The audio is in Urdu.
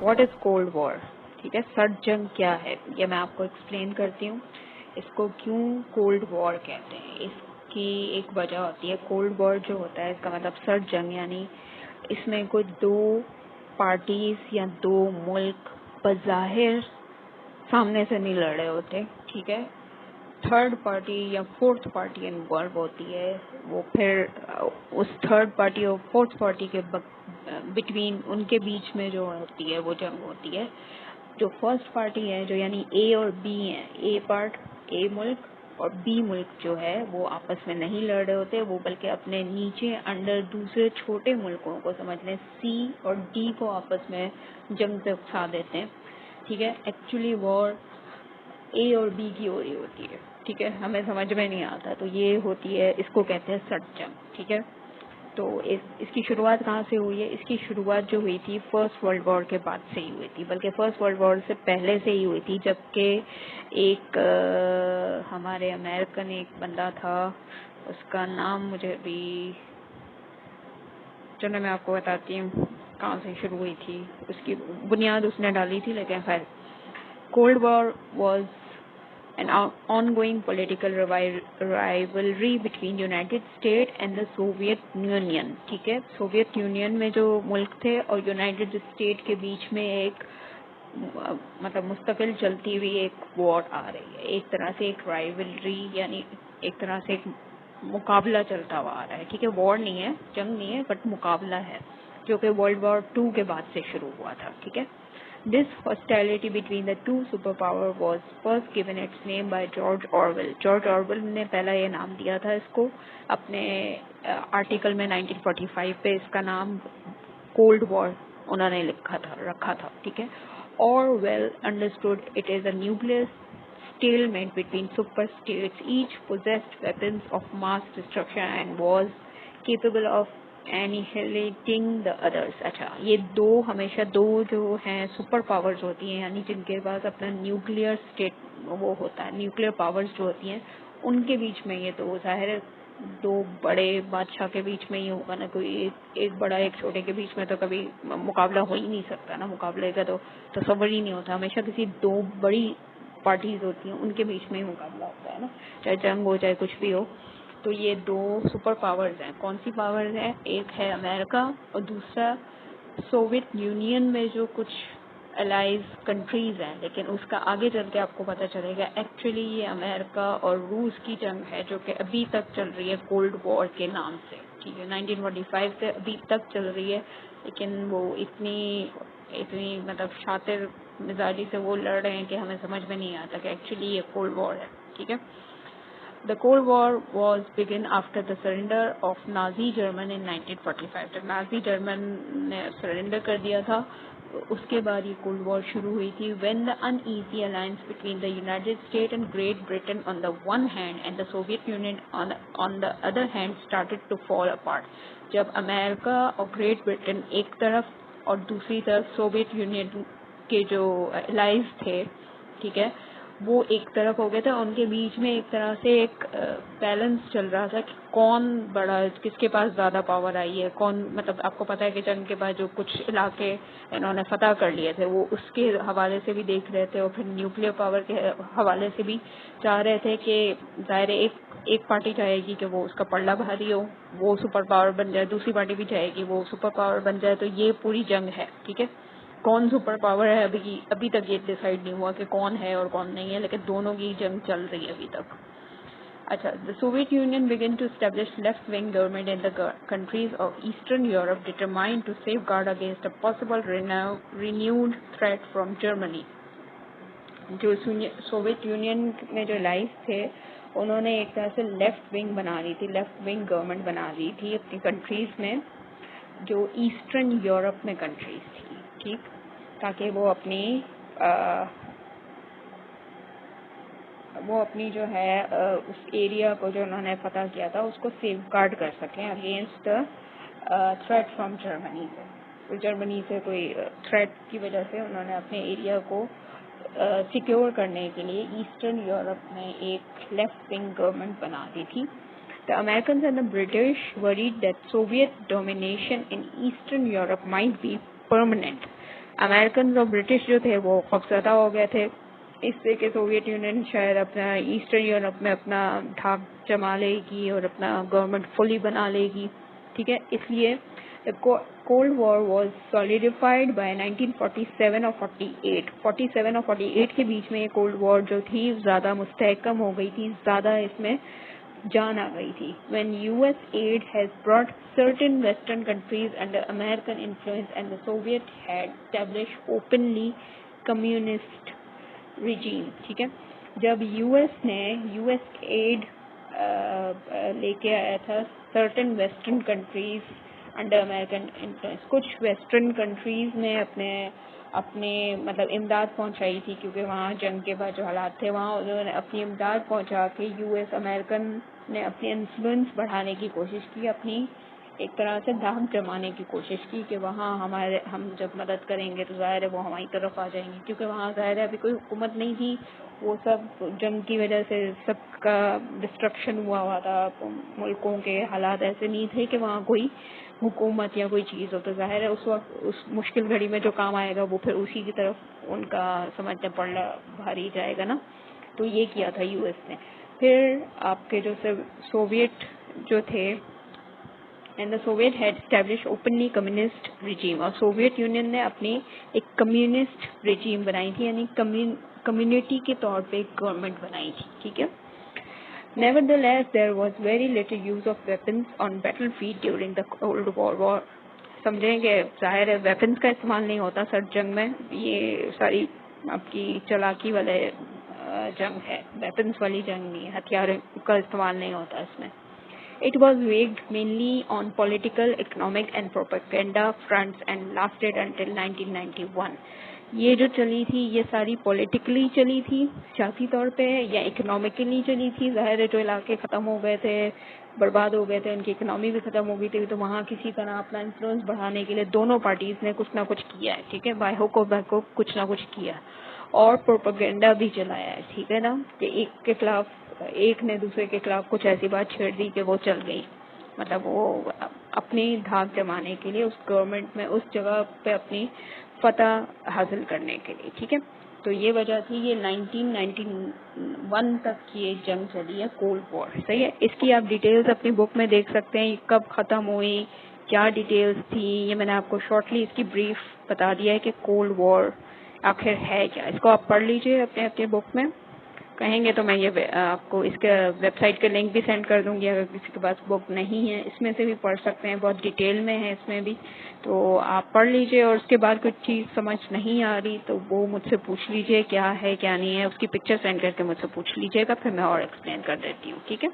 What is cold war. ٹھیک ہے, سرد جنگ کیا ہے یہ میں آپ کو ایکسپلین کرتی ہوں. اس کو کیوں کولڈ وار کہتے ہیں, اس کی ایک وجہ ہوتی ہے. کولڈ وار جو ہوتا ہے اس کا مطلب سرد جنگ, یعنی اس میں کوئی دو پارٹیز یا دو ملک بظاہر سامنے سے نہیں لڑ رہے ہوتے. ٹھیک ہے, تھرڈ پارٹی یا فورتھ پارٹی انوالو ہوتی ہے. وہ پھر اس تھرڈ پارٹی اور فورتھ پارٹی کے بٹوین, ان کے بیچ میں جو ہوتی ہے وہ جنگ ہوتی ہے. جو فرسٹ پارٹی ہے, جو یعنی اے اور بی ہیں, اے پارٹ اے ملک اور بی ملک جو ہے وہ آپس میں نہیں لڑ رہے ہوتے, وہ بلکہ اپنے نیچے انڈر دوسرے چھوٹے ملکوں کو سمجھ لیں سی اور ڈی کو آپس میں جنگ پہ اکسا دیتے ہیں. ٹھیک ہے, ایکچولی وار اے اور بی کی ہو رہی ہوتی ہے. ٹھیک ہے, ہمیں سمجھ میں نہیں آتا, تو یہ ہوتی ہے, اس کو کہتے ہیں سرد جنگ. ٹھیک ہے, تو اس کی شروعات کہاں سے ہوئی ہے؟ اس کی شروعات جو ہوئی تھی فرسٹ ورلڈ وار کے بعد سے ہی ہوئی تھی, بلکہ فرسٹ ورلڈ وار سے پہلے سے ہی ہوئی تھی, جبکہ ایک ہمارے امریکن ایک بندہ تھا, اس کا نام مجھے بھی, چلو میں آپ کو بتاتی ہوں کہاں سے شروع ہوئی تھی, اس کی بنیاد اس نے ڈالی تھی. لیکن خیر, Cold War was an ongoing political rivalry between United States and the Soviet Union. ٹھیک ہے, سوویت یونین میں جو ملک تھے اور یونائٹڈ اسٹیٹ کے بیچ میں ایک مطلب مستقل چلتی ہوئی ایک وار آ رہی ہے. ایک طرح سے ایک رائیولری, یعنی ایک طرح سے ایک مقابلہ چلتا ہوا آ رہا ہے. ٹھیک ہے, وار نہیں ہے, جنگ نہیں ہے, بٹ مقابلہ ہے, جو کہ ورلڈ وار 2 کے بعد سے شروع ہوا تھا. ٹھیک ہے, This hostility between the two superpowers was first given its name by George Orwell. George Orwell نے پہلا یہ نام دیا تھا اس کو اپنے آرٹیکل میں 1945 پہ, اس کا نام کولڈ وار انہوں نے رکھا تھا. ٹھیک ہے, Orwell understood it as a nuclear stalemate between super states. Each possessed weapons of mass destruction and was capable of annihilating the others. اچھا, یہ دو ہمیشہ دو جو ہیں سپر پاورز ہوتی ہیں, یعنی جن کے پاس اپنا نیوکلیئر اسٹیٹ وہ ہوتا ہے, نیوکلیئر پاورز جو ہوتی ہیں ان کے بیچ میں, یہ تو ظاہر ہے دو بڑے بادشاہ کے بیچ میں ہی ہوگا نا, کوئی ایک بڑا ایک چھوٹے کے بیچ میں تو کبھی مقابلہ ہو ہی نہیں سکتا نا, مقابلے کا تو تصور ہی نہیں ہوتا. ہمیشہ کسی دو بڑی پارٹیز ہوتی ہیں ان کے بیچ میں ہی مقابلہ ہوتا ہے نا, چاہے جنگ ہو چاہے کچھ بھی ہو. تو یہ دو سپر پاورز ہیں. کون سی پاورز ہیں؟ ایک ہے امریکہ اور دوسرا سوویت یونین میں جو کچھ الائز کنٹریز ہیں, لیکن اس کا آگے چل کے آپ کو پتہ چلے گا ایکچولی یہ امریکہ اور روس کی جنگ ہے, جو کہ ابھی تک چل رہی ہے کولڈ وار کے نام سے. ٹھیک ہے, 1945 سے ابھی تک چل رہی ہے, لیکن وہ اتنی مطلب شاطر مزاجی سے وہ لڑ رہے ہیں کہ ہمیں سمجھ میں نہیں آتا کہ ایکچولی یہ کولڈ وار ہے. ٹھیک ہے, The Cold War was begun after the surrender of Nazi Germany in 1945. جب نازی جرمن نے سرنڈر کر دیا تھا اس کے بعد یہ کولڈ وار شروع ہوئی تھی. When the uneasy alliance between the United States and Great Britain on the one hand and the Soviet Union on the other hand started to fall apart. جب امریکہ اور گریٹ برٹن ایک طرف اور دوسری طرف سوویت یونین کے جو الائز تھے, ٹھیک ہے, وہ ایک طرف ہو گئے تھے, ان کے بیچ میں ایک طرح سے ایک بیلنس چل رہا تھا کہ کون بڑا, کس کے پاس زیادہ پاور آئی ہے, کون, مطلب آپ کو پتا ہے کہ جنگ کے بعد جو کچھ علاقے انہوں نے فتح کر لیے تھے وہ اس کے حوالے سے بھی دیکھ رہے تھے, اور پھر نیوکلیر پاور کے حوالے سے بھی چاہ رہے تھے کہ ظاہر ایک پارٹی چاہے گی کہ وہ اس کا پلڑا بھاری ہو, وہ سپر پاور بن جائے, دوسری پارٹی بھی چاہے گی وہ سپر پاور بن جائے. تو یہ پوری جنگ ہے. ٹھیک ہے, کون سپر پاور ہے ابھی تک یہ ڈیسائیڈ نہیں ہوا کہ کون ہے اور کون نہیں ہے, لیکن دونوں کی جنگ چل رہی ہے ابھی تک. اچھا, the Soviet Union began to establish left-wing government in the countries of Eastern Europe determined to safeguard against a possible renewed threat from Germany. جو سوویت یونین میں جو لائف تھے انہوں نے ایک طرح سے لیفٹ ونگ بنا لی تھی, لیفٹ ونگ گورنمنٹ بنا لی تھی اپنی کنٹریز میں جو ایسٹرن یورپ میں کنٹریز تھی. ٹھیک, تاکہ وہ اپنی جو ہے اس ایریا کو جو انہوں نے فتح کیا تھا اس کو سیف گارڈ کر سکیں اگینسٹ تھریٹ فرام جرمنی سے. تو جرمنی سے کوئی تھریٹ کی وجہ سے انہوں نے اپنے ایریا کو سیکیور کرنے کے لیے ایسٹرن یورپ میں ایک لیفٹ ونگ گورنمنٹ بنا دی تھی. The Americans and the British worried that Soviet domination in Eastern Europe might be permanent. American اور برٹش جو تھے وہ خوفزدہ ہو گئے تھے اس سے کہ سوویت یونین شاید اپنا ایسٹرن یورپ میں اپنا دھاک جما لے گی اور اپنا گورنمنٹ فلی بنا لے گی. ٹھیک ہے, اس لیے کولڈ وار واز سالیڈیفائڈ بائی 1947 اور 48. 47 اور 48 کے بیچ میں یہ کولڈ وار جو تھی زیادہ مستحکم ہو گئی تھی, زیادہ اس میں جان آ گئی تھی. when US aid has brought certain western countries under American influence and the Soviet had established openly communist regime. ٹھیک ہے, جب US نے US aid لے کے آیا تھا certain western countries under American influence, کچھ ویسٹرن کنٹریز میں اپنے مطلب امداد پہنچائی تھی کیونکہ وہاں جنگ کے بعد جو حالات تھے وہاں انہوں نے اپنی امداد پہنچا کے US امریکن نے اپنی انفلوئنس بڑھانے کی کوشش کی, اپنی ایک طرح سے دھاک جمانے کی کوشش کی کہ وہاں ہم جب مدد کریں گے تو ظاہر ہے وہ ہماری طرف آ جائیں گے, کیونکہ وہاں ظاہر ہے ابھی کوئی حکومت نہیں تھی, وہ سب جنگ کی وجہ سے سب کا ڈسٹرکشن ہوا تھا, ملکوں کے حالات ایسے نہیں تھے کہ وہاں کوئی حکومت یا کوئی چیز ہو, تو ظاہر ہے اس وقت اس مشکل گھڑی میں جو کام آئے گا وہ پھر اسی کی طرف ان کا سمجھنے پڑنا بھاری جائے گا نا. تو یہ کیا تھا US نے. پھر آپ کے جو سوویٹ جو تھے and the Soviet had established openly communist regime, اور سوویت یونین نے اپنی ایک کمیونسٹ رجیم بنائی تھی, یعنی کمیونٹی کے طور پہ ایک گورنمنٹ بنائی تھی. ٹھیک ہے. Nevertheless, there was very little use of weapons on battlefield during the Cold War. سمجھیں کہ ظاہر ہے ویپنس کا استعمال نہیں ہوتا سر جنگ میں, یہ ساری آپ کی چلاکی والے جنگ ہے, ویپنس والی جنگ نہیں, ہتھیار کا استعمال نہیں ہوتا اس میں. It was waged mainly on political, economic and propaganda fronts and lasted until 1991. یہ جو چلی تھی یہ ساری پولیٹیکلی چلی تھی سیاسی طور پہ یا اکنامکلی چلی تھی. ظاہر ہے جو علاقے ختم ہو گئے تھے, برباد ہو گئے تھے, ان کی اکنامی بھی ختم ہو گئی تھی, تو وہاں کسی طرح اپنا انفلوئنس بڑھانے کے لیے دونوں پارٹیز نے کچھ نہ کچھ کیا ہے. ٹھیک ہے, بائی ہک اور بیک ہک کچھ نہ کچھ کیا اور پروپیگنڈا بھی چلایا ہے. ٹھیک ہے نا, کہ ایک کے خلاف ایک نے دوسرے کے خلاف کچھ ایسی بات چھیڑ دی کہ وہ چل گئی, مطلب وہ اپنی دھاک جمانے کے لیے اس گورنمنٹ میں اس جگہ پہ اپنی فتح حاصل کرنے کے لیے. ٹھیک ہے, تو یہ وجہ تھی. یہ 1991 تک کی ایک جنگ چلی ہے کولڈ وار. صحیح ہے, اس کی آپ ڈیٹیلز اپنی بک میں دیکھ سکتے ہیں, کب ختم ہوئی, کیا ڈیٹیلز تھی. یہ میں نے آپ کو شارٹلی اس کی بریف بتا دیا ہے کہ کولڈ وار آخر ہے کیا. اس کو آپ پڑھ لیجئے اپنے بک میں. کہیں گے تو میں یہ آپ کو اس کے ویب سائٹ کے لنک بھی سینڈ کر دوں گی, اگر کسی کے پاس بک نہیں ہے اس میں سے بھی پڑھ سکتے ہیں, بہت ڈیٹیل میں ہے اس میں بھی, تو آپ پڑھ لیجئے. اور اس کے بعد کچھ چیز سمجھ نہیں آ رہی تو وہ مجھ سے پوچھ لیجئے کیا ہے کیا نہیں ہے, اس کی پکچر سینڈ کر کے مجھ سے پوچھ لیجئے گا, پھر میں اور ایکسپلین کر دیتی ہوں. ٹھیک ہے.